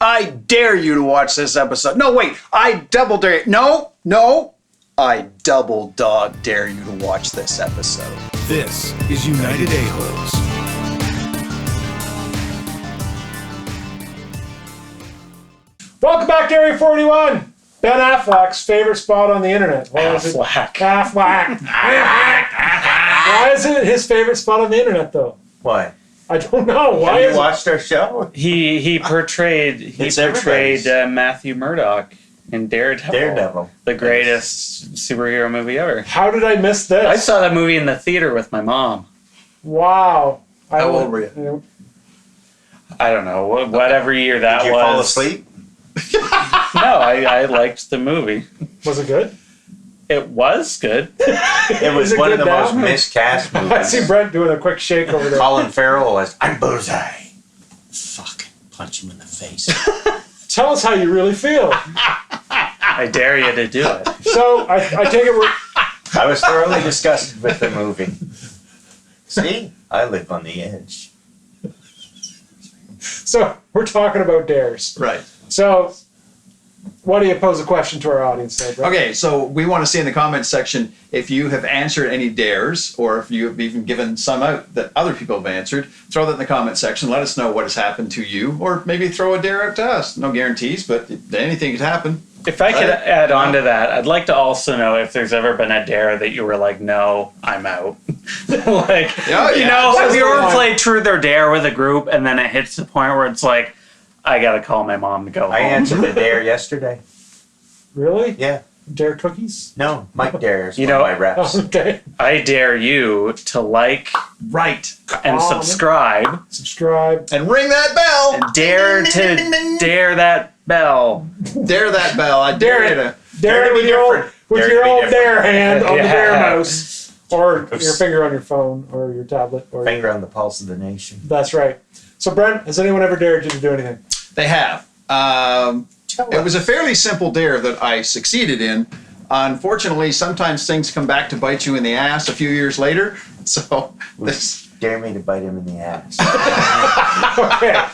I dare you to watch this episode. No, wait, I double dare you. No, I double dog dare you to watch this episode. This is United A-Holes. Welcome back to Area 41. Ben Affleck's favorite spot on the internet. Affleck. Why is it his favorite spot on the internet, though? Why? I don't know. Why Have you watched our show? He portrayed Matthew Murdock in Daredevil. The greatest superhero movie ever. How did I miss this? I saw that movie in the theater with my mom. Wow. How old were you? I don't know. Whatever year that was. Did you fall asleep? No, I liked the movie. Was it good? It was good. It was one of the most miscast movies. I see Brent doing a quick shake over there. Colin Farrell was, I'm Bullseye. Fucking punch him in the face. Tell us how you really feel. I dare you to do it. So, I take it I was thoroughly disgusted with the movie. See? I live on the edge. So, we're talking about dares. Right. So, why do you pose a question to our audience there, Brent? Okay, so we want to see in the comments section if you have answered any dares or if you have even given some out that other people have answered. Throw that in the comment section. Let us know what has happened to you, or maybe throw a dare out to us. No guarantees, but anything could happen. If I could add on to that, I'd like to also know if there's ever been a dare that you were like, no, I'm out. Like, have you ever played Truth or Dare with a group and then it hits the point where it's like, I got to call my mom to go home. I answered the dare yesterday. Really? Yeah. Dare cookies? No, Mike dares one of my reps. Oh, okay. I dare you to like, and subscribe. Subscribe. And ring that bell. And dare that bell. Dare that bell. I dare you to. Dare with your old dare hand on the dare mouse. Or your finger on your phone or your tablet. Or Finger on the pulse of the nation. That's right. So, Brent, has anyone ever dared you to do anything? They have. It was a fairly simple dare that I succeeded in. Unfortunately, sometimes things come back to bite you in the ass a few years later. So this Dare me to bite him in the ass. Okay.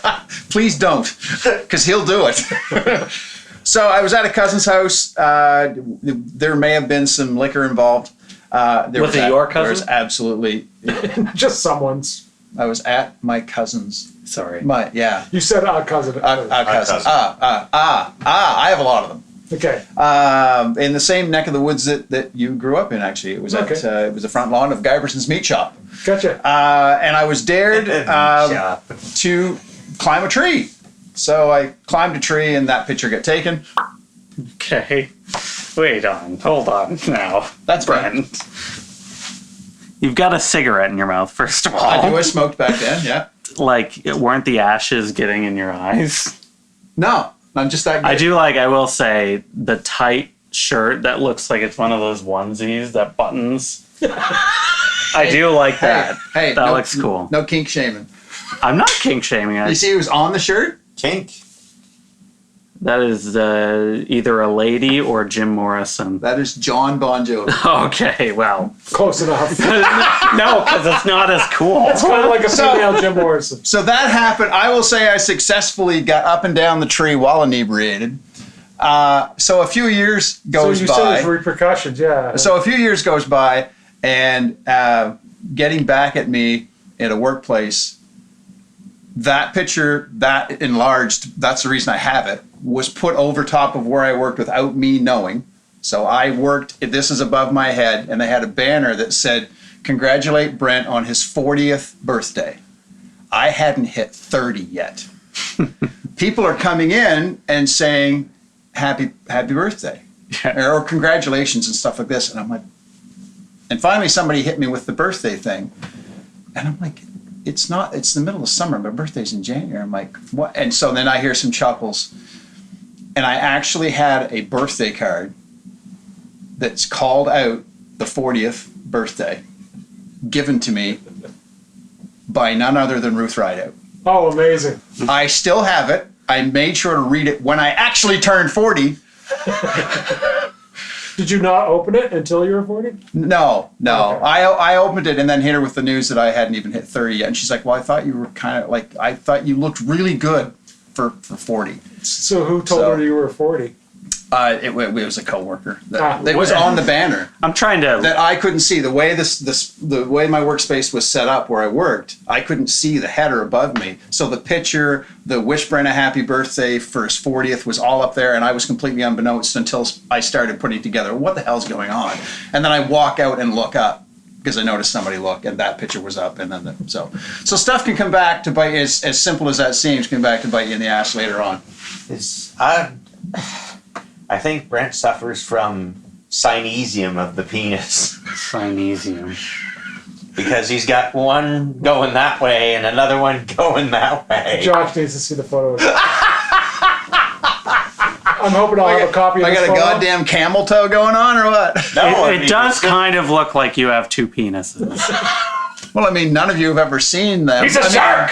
Please don't, because he'll do it. So I was at a cousin's house. There may have been some liquor involved. Was it your cousin? There was absolutely. Just someone's. I was at my cousin's. Sorry. You said cousin. Cousin. I have a lot of them. Okay. In the same neck of the woods that you grew up in, actually. It was it was the front lawn of Guyverson's Meat Shop. Gotcha. And I was dared to climb a tree. So I climbed a tree and that picture got taken. Okay. Hold on now. That's Brent. You've got a cigarette in your mouth, first of all. I do. I smoked back then, yeah. Like, weren't the ashes getting in your eyes? No, I'm just that good. I will say, the tight shirt that looks like it's one of those onesies that buttons. I do like that. Hey, that looks cool. No kink shaming. I'm not kink shaming. You see who's on the shirt? Kink. That is either a lady or Jim Morrison. That is John Bon Jovi. Okay, well. Close enough. No, because it's not as cool. It's kind of like a female Jim Morrison. So that happened. I will say I successfully got up and down the tree while inebriated. So a few years goes by. So you said there's repercussions, yeah. So a few years goes by, and getting back at me at a workplace, that picture, that enlarged, that's the reason I have it, was put over top of where I worked without me knowing. So I worked, this is above my head, and they had a banner that said, "Congratulate Brent on his 40th birthday." I hadn't hit 30 yet. People are coming in and saying, happy birthday, or congratulations and stuff like this. And I'm like, and finally somebody hit me with the birthday thing. And I'm like, it's the middle of summer. My birthday's in January. I'm like, what? And so then I hear some chuckles. And I actually had a birthday card that's called out the 40th birthday given to me by none other than Ruth Rideout. Oh, amazing. I still have it. I made sure to read it when I actually turned 40. Did you not open it until you were 40? No. Okay. I opened it and then hit her with the news that I hadn't even hit 30 yet. And she's like, well, I thought you were I thought you looked really good. for 40. So who told So- her you were 40? It was a coworker. Ah. It was on the banner I'm trying to. that I couldn't see. The way the way my workspace was set up where I worked, I couldn't see the header above me. So the picture, the wish Brent a happy birthday for his 40th was all up there, and I was completely unbeknownst until I started putting it together. What the hell's going on? And then I walk out and look up because I noticed somebody look, and that picture was up. And then so stuff can come back to bite as simple as that seems. Come back to bite you in the ass later on. I think Brent suffers from synesium of the penis Synesium. because he's got one going that way and another one going that way. Josh needs to see the photo. I'm hoping I'll have a copy of I this got a photo. goddamn camel toe going on, or what? No, It does kind of look like you have two penises. Well, I mean, none of you have ever seen them. He's a shark!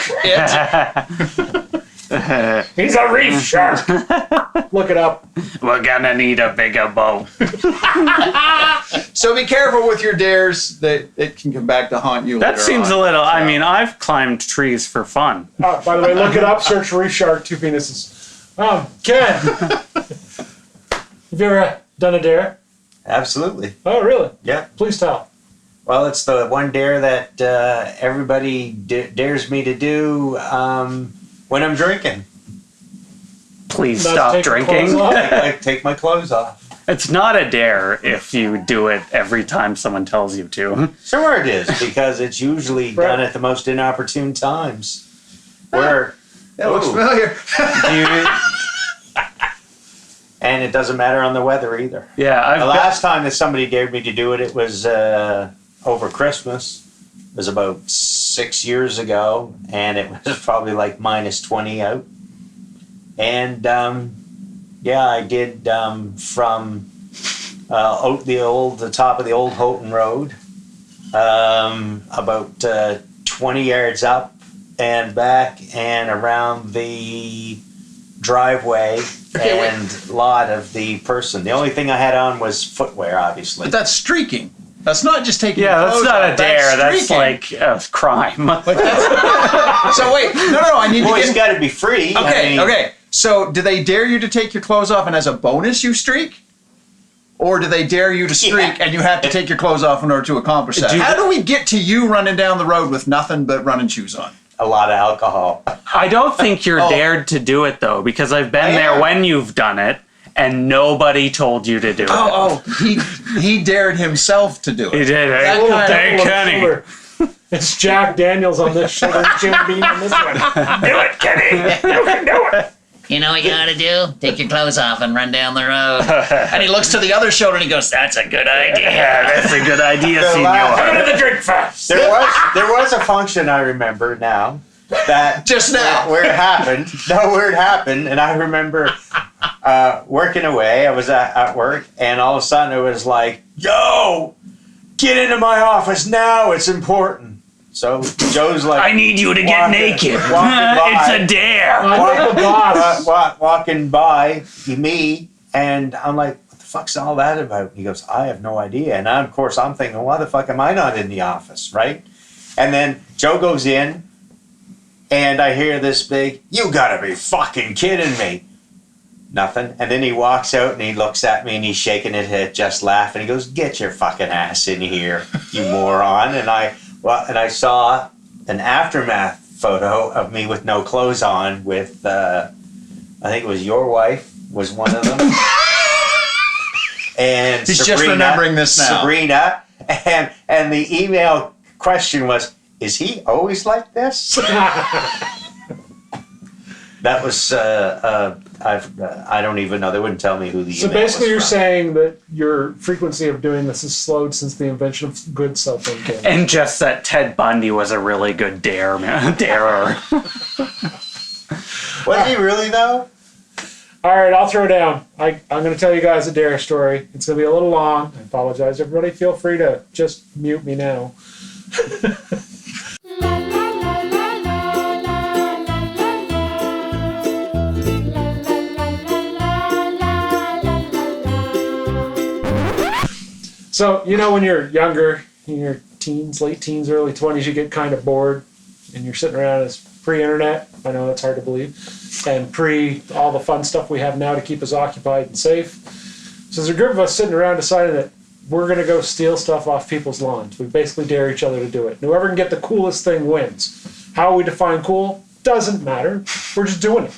He's a reef shark! Look it up. We're gonna need a bigger boat. So be careful with your dares. That it can come back to haunt you. That later seems on. a little. I mean, I've climbed trees for fun. By the way, look it up. Search reef shark, 2 penises. Ken, have you ever done a dare? Absolutely. Oh, really? Yeah. Please tell. Well, it's the one dare that everybody dares me to do when I'm drinking. Please That's stop take your drinking. clothes off. I take my clothes off. It's not a dare if you do it every time someone tells you to. Sure it is, because it's usually Right. done at the most inopportune times. Where That looks Ooh. familiar. and it doesn't matter on the weather either. Yeah, The last time that somebody dared me to do it, it was over Christmas. It was about 6 years ago, and it was probably like minus 20 out. And yeah, I did from the top of the old Houghton Road, about 20 yards up and back and around the driveway and lot of the person. The only thing I had on was footwear, obviously. But that's streaking. That's not just taking. yeah, your that's clothes not a off, dare. That's streaking. like a crime. So wait, no. I need Well, to it's get. got to be free. Okay, I mean, okay. So do they dare you to take your clothes off and as a bonus you streak? Or do they dare you to streak Yeah. and you have to take your clothes off in order to accomplish that? Do- How do we get to you running down the road with nothing but running shoes on? A lot of alcohol. I don't think you're Oh. dared to do it though, because I've been I there am. when you've done it, and nobody told you to do it. He dared himself to do it. He did. That Hey, kind of- hey, Kenny. Shoulder. It's Jack Daniels on this shoulder, Jim Beam on this one. Do it, Kenny. You can do it. You know what you gotta do? Take your clothes off and run down the road. And he looks to the other shoulder and he goes, "That's a good idea." Yeah, that's a good idea, The senor. last- The drink fast. There was a function I remember now that Just now. where it happened. No, where it happened, and I remember working away. I was at work, and all of a sudden it was like, "Yo, get into my office now! It's important." So Joe's like, I need you to get Walking- naked. walking by. It's a dare. I'm the boss. walking by me, and I'm like, "What the fuck's all that about?" He goes, "I have no idea." And of course, I'm thinking, "Why the fuck am I not in the office, right?" And then Joe goes in, and I hear this big, "You gotta be fucking kidding me!" Nothing. And then he walks out and he looks at me and he's shaking his head, just laughing. He goes, "Get your fucking ass in here, you moron!" And I saw an aftermath photo of me with no clothes on with, I think it was your wife was one of them. And He's just remembering this now. Sabrina. And the email question was, "Is he always like this?" That was, I don't even know. They wouldn't tell me who the So email basically, you're was from. saying that your frequency of doing this has slowed since the invention of good cell phone cameras. And just that Ted Bundy was a really good darer. Was he really, though? All right, I'll throw down. I'm going to tell you guys a dare story. It's going to be a little long. I apologize. Everybody feel free to just mute me now. So, you know, when you're younger, in your teens, late teens, early 20s, you get kind of bored and you're sitting around as pre-internet. I know that's hard to believe. And pre all the fun stuff we have now to keep us occupied and safe. So there's a group of us sitting around deciding that we're going to go steal stuff off people's lawns. We basically dare each other to do it. And whoever can get the coolest thing wins. How we define cool doesn't matter. We're just doing it.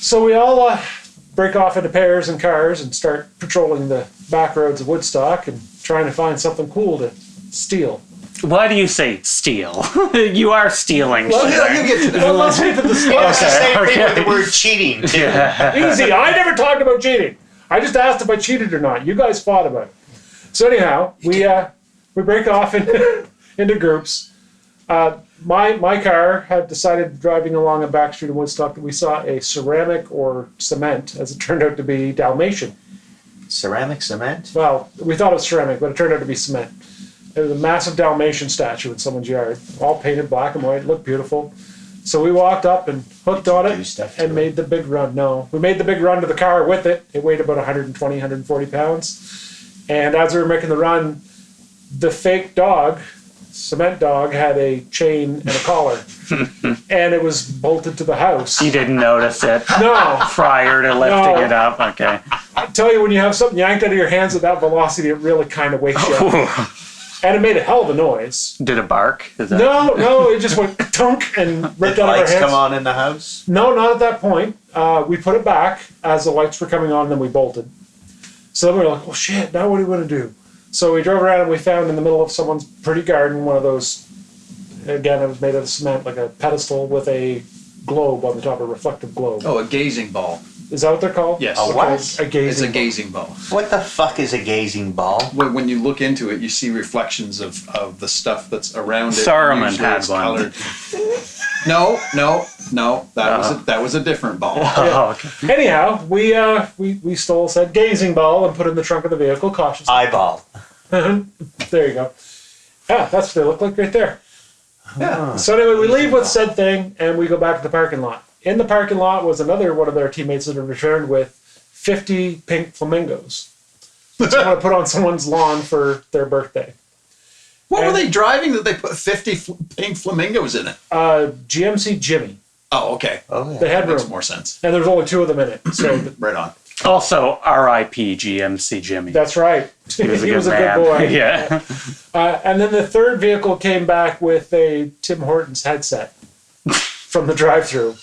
So we all break off into pairs and cars and start patrolling the back roads of Woodstock and trying to find something cool to steal. Why do you say steal? You are stealing. Well, shit. You get to Well, let's get to the steal. It's the same thing okay. with the word cheating, too. Easy. I never talked about cheating. I just asked if I cheated or not. You guys fought about it. So anyhow, we break off into groups. My car had decided, driving along a back street in Woodstock, that we saw a ceramic or cement, as it turned out to be, Dalmatian. Ceramic cement? Well, we thought it was ceramic, but it turned out to be cement. It was a massive Dalmatian statue in someone's yard, all painted black and white, looked beautiful. So we walked up and hooked on Do it stuff to and it? made the big run. No, we made the big run to the car with it. It weighed about 120, 140 pounds. And as we were making the run, the fake dog, cement dog, had a chain and a collar. And it was bolted to the house. You didn't notice it No. prior to lifting No. it up. Okay. I tell you, when you have something yanked out of your hands at that velocity, it really kind of wakes you up. And it made a hell of a noise. Did it bark? Is that... No, it just went tunk and ripped Did out of our lights hands. come on in the house? No, not at that point. We put it back as the lights were coming on, and then we bolted. So then we were like, well, shit, now what are we going to do? So we drove around and we found in the middle of someone's pretty garden one of those, again, it was made out of cement, like a pedestal with a globe on the top, a reflective globe. Oh, a gazing ball. Is that what they're called? Yes. A what? A gazing It's a ball. gazing ball. What the fuck is a gazing ball? When you look into it, you see reflections of the stuff that's around it. Saruman Usually had it's one. colored. No. That was a different ball. Oh, okay. Anyhow, we stole said gazing ball and put it in the trunk of the vehicle cautiously. Eyeball. There you go. Yeah, that's what they look like right there. Yeah. So anyway, we leave with said thing and we go back to the parking lot. In the parking lot was another one of their teammates that had returned with 50 pink flamingos. So I want to put on someone's lawn for their birthday. What were they driving that they put 50 pink flamingos in it? GMC Jimmy. Oh, okay. Oh, yeah. The headroom. Makes more sense. And there's only two of them in it. So Right on. Also, R.I.P. GMC Jimmy. that's right. He was a good good man. boy. Yeah. And then the third vehicle came back with a Tim Hortons headset from the drive-thru.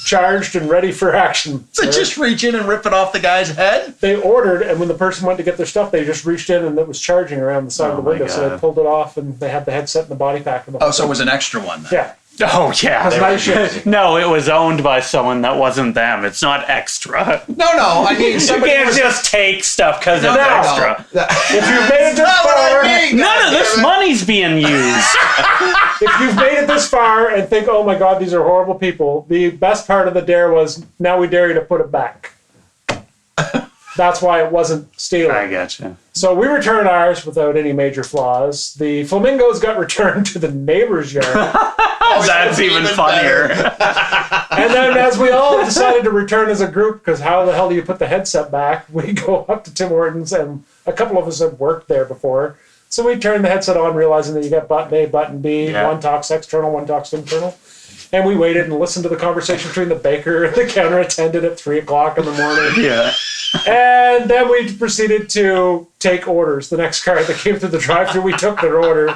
Charged and ready for action. So just reach in and rip it off the guy's head? They ordered, and when the person went to get their stuff, they just reached in and it was charging around the side of the Oh my window. So they God. pulled it off, and they had the headset and the body pack. And the Oh, so it was an extra one then. yeah. Oh, yeah. That's nice shit. No, it was owned by someone that wasn't them. It's not extra. No, I mean You somebody can't was just take stuff because it's No. extra. If you've made it this Not what far, I mean. None of this money's being used. if you've made it this far and think, oh my God, these are horrible people, the best part of the dare was now we dare you to put it back. That's why it wasn't stealing. I gotcha. So we returned ours without any major flaws. The flamingos got returned to the neighbor's yard. That's even funnier. And then as we all decided to return as a group, because how the hell do you put the headset back? We go up to Tim Hortons, and a couple of us had worked there before. So we turned the headset on, realizing that you got button A, button B, Yeah. one talks external, one talks internal. And we waited and listened to the conversation between the baker and the counter attendant at 3 o'clock in the morning. Yeah. And then we proceeded to take orders. The next car that came through the drive-thru, we took their order,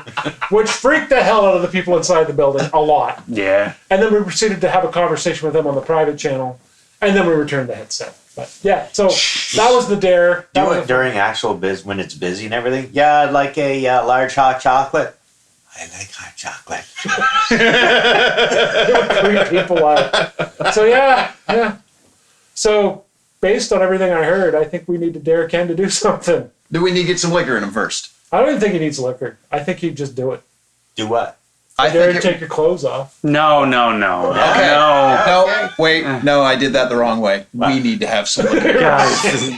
which freaked the hell out of the people inside the building a lot. Yeah. And then we proceeded to have a conversation with them on the private channel, and then we returned the headset. But yeah, so that was the dare. That Do was it during actual when it's busy and everything. Yeah, I'd like a large hot chocolate. I like hot chocolate. freak people out. So yeah. So based on everything I heard, I think we need to dare Ken to do something. Do we need to get some liquor in him first? I don't even think he needs liquor. I think he'd just do it. Do what? I Dare think to take your clothes off. No. Okay. No. No, wait. No, I did that the wrong way. We need to have some liquor.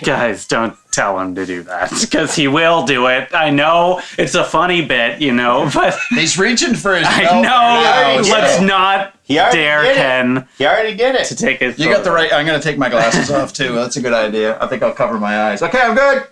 Guys, don't tell him to do that because he will do it. I know it's a funny bit, but He's reaching for his I belt know. now, Let's so- not He already dare did it. Ken He already did it. to take his. You got the right. I'm going to take my glasses off too. That's a good idea. I think I'll cover my eyes. Okay, I'm good.